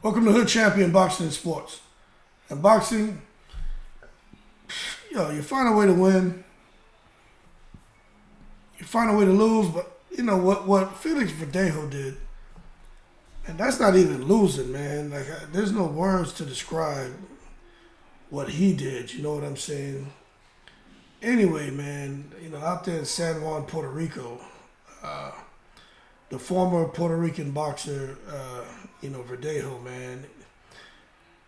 Welcome to Hood Champion Boxing and Sports. In boxing, you find a way to win, you find a way to lose, but you know what Felix Verdejo did, and that's not even losing, man. There's no words to describe what he did, you know what I'm saying? Anyway, man, out there in San Juan, Puerto Rico, the former Puerto Rican boxer, Verdejo, man.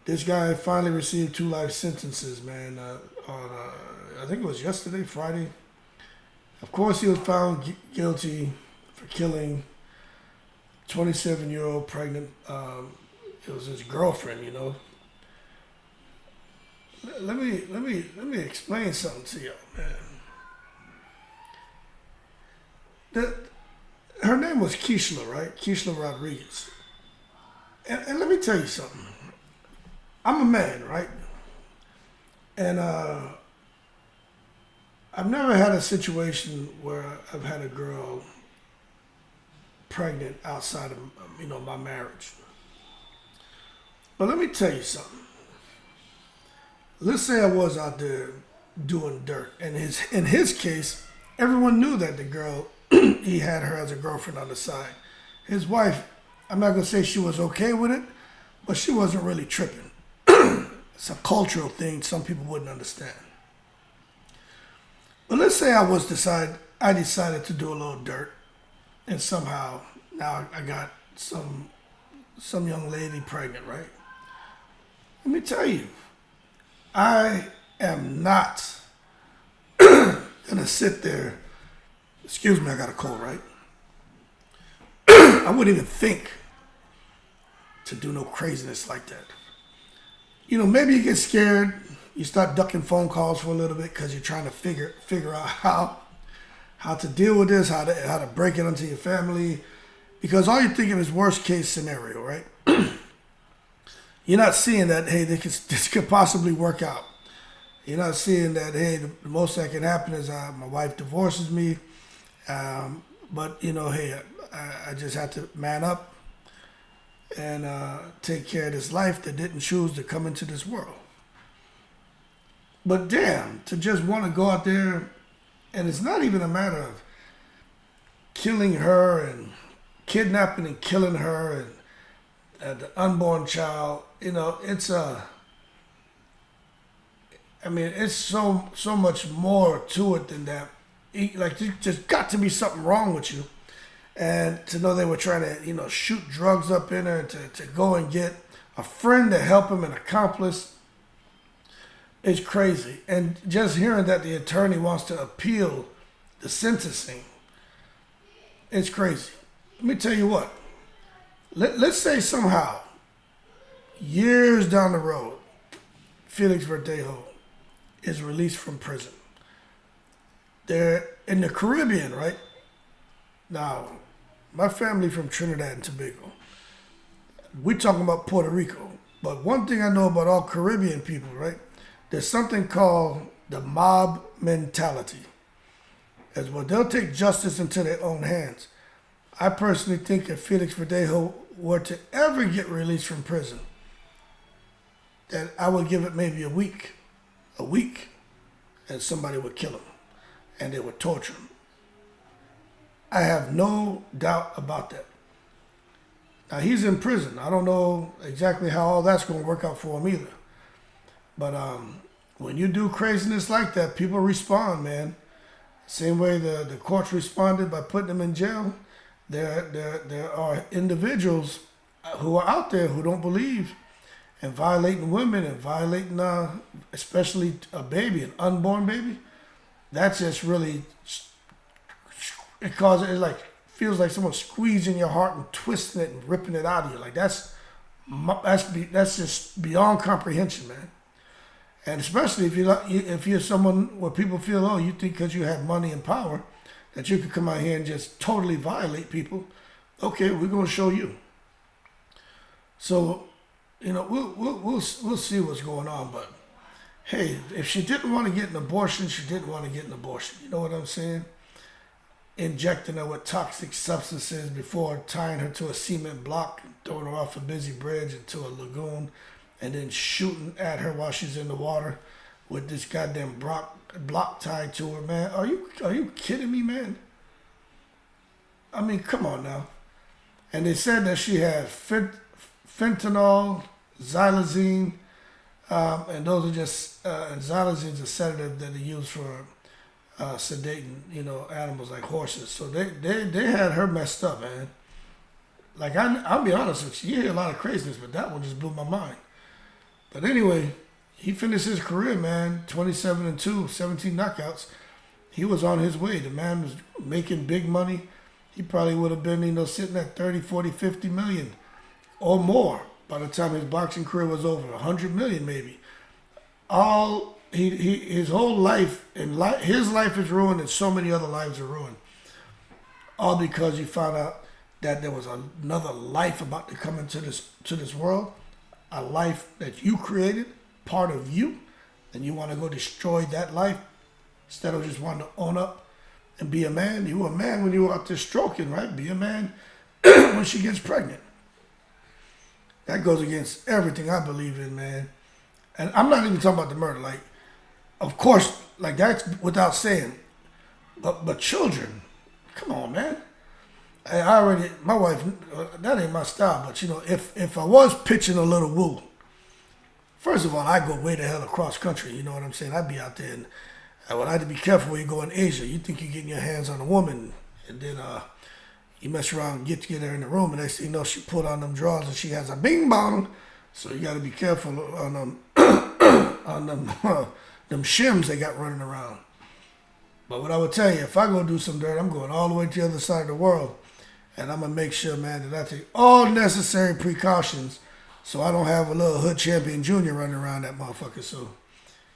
This guy finally received 2 life sentences, man, on, I think it was yesterday, Friday. Of course, he was found guilty for killing 27-year-old pregnant, it was his girlfriend, Let me explain something to y'all, man. Her name was Keishla, right? Keishla Rodriguez. And let me tell you something. I'm a man, right? And I've never had a situation where I've had a girl pregnant outside of my marriage. But let me tell you something. Let's say I was out there doing dirt. And in his case, everyone knew that the girl, he had her as a girlfriend on the side. His wife, I'm not going to say she was okay with it, but she wasn't really tripping. It's a cultural thing some people wouldn't understand. But let's say I decided to do a little dirt, and somehow now I got some young lady pregnant, right? Let me tell you, I am not gonna sit there. Excuse me, I got a cold, right? I wouldn't even think to do no craziness like that. Maybe you get scared. You start ducking phone calls for a little bit because you're trying to figure out how to deal with this, how to break it into your family. Because all you're thinking is worst case scenario, right? You're not seeing that, hey, this could possibly work out. You're not seeing that, hey, the most that can happen is my wife divorces me. But, hey, I just have to man up and take care of this life that didn't choose to come into this world. But damn, to just want to go out there, and it's not even a matter of killing her and kidnapping and killing her and the unborn child. It's it's so much more to it than that. Like, there's just got to be something wrong with you. And to know they were trying to, shoot drugs up in her to go and get a friend to help him, an accomplice, is crazy. And just hearing that the attorney wants to appeal the sentencing, it's crazy. Let me tell you what. Let's say somehow, years down the road, Felix Verdejo is released from prison. They're in the Caribbean, right? Now, my family from Trinidad and Tobago. We're talking about Puerto Rico. But one thing I know about all Caribbean people, right? There's something called the mob mentality. As well, they'll take justice into their own hands. I personally think if Felix Verdejo were to ever get released from prison, that I would give it maybe a week, and somebody would kill him, and they would torture him. I have no doubt about that. Now, he's in prison. I don't know exactly how all that's going to work out for him either. But when you do craziness like that, people respond, man. Same way the courts responded by putting him in jail. There are individuals who are out there who don't believe and violating women and violating, especially a baby, an unborn baby. That's just really, it feels like someone squeezing your heart and twisting it and ripping it out of you. Like that's just beyond comprehension, man. And especially if you're someone where people feel, oh, you think because you have money and power that you could come out here and just totally violate people. Okay, we're gonna show you. So, we'll see what's going on. But hey, if she didn't want to get an abortion, she didn't want to get an abortion. You know what I'm saying? injecting her with toxic substances before tying her to a cement block, throwing her off a busy bridge into a lagoon, and then shooting at her while she's in the water with this goddamn block tied to her, man. Are you kidding me, man? I mean, come on now. And they said that she had fentanyl, xylazine, and those are just, and xylazine is a sedative that they use for sedating, animals like horses. So they had her messed up, man. Like, I'll be honest with you, hear a lot of craziness, but that one just blew my mind. But anyway, he finished his career, man, 27-2, 17 knockouts. He was on his way. The man was making big money. He probably would have been, sitting at 30, 40, 50 million or more by the time his boxing career was over. 100 million maybe. His whole life, his life is ruined, and so many other lives are ruined. All because you found out that there was another life about to come into this world, a life that you created, part of you, and you want to go destroy that life instead of just wanting to own up and be a man. You were a man when you were out there stroking, right? Be a man when she gets pregnant. That goes against everything I believe in, man. And I'm not even talking about the murder. Like, of course, like, that's without saying. But children, come on, man. My wife, that ain't my style. But, if I was pitching a little woo, first of all, I go way the hell across country. You know what I'm saying? I'd be out there, and I would have to be careful when you go in Asia. You think you're getting your hands on a woman, and then you mess around and get her in the room, and next thing you know, she put on them drawers and she has a bing bong. So you got to be careful on them, them shims they got running around. But what I would tell you, if I go do some dirt, I'm going all the way to the other side of the world, and I'm gonna make sure, man, that I take all necessary precautions so I don't have a little hood champion junior running around that motherfucker. So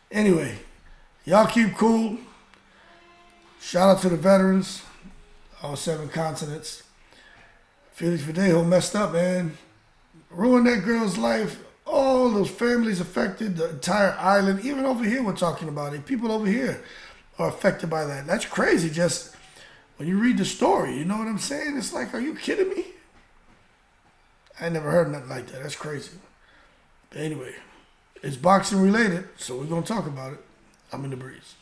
anyway, y'all keep cool. Shout out to the veterans, all 7 continents. Felix Verdejo messed up, man. Ruined that girl's life. All those families affected, the entire island. Even over here, we're talking about it. People over here are affected by that. That's crazy. Just when you read the story, you know what I'm saying? It's like, are you kidding me? I never heard nothing like that. That's crazy. But anyway, it's boxing related, so we're going to talk about it. I'm in the breeze.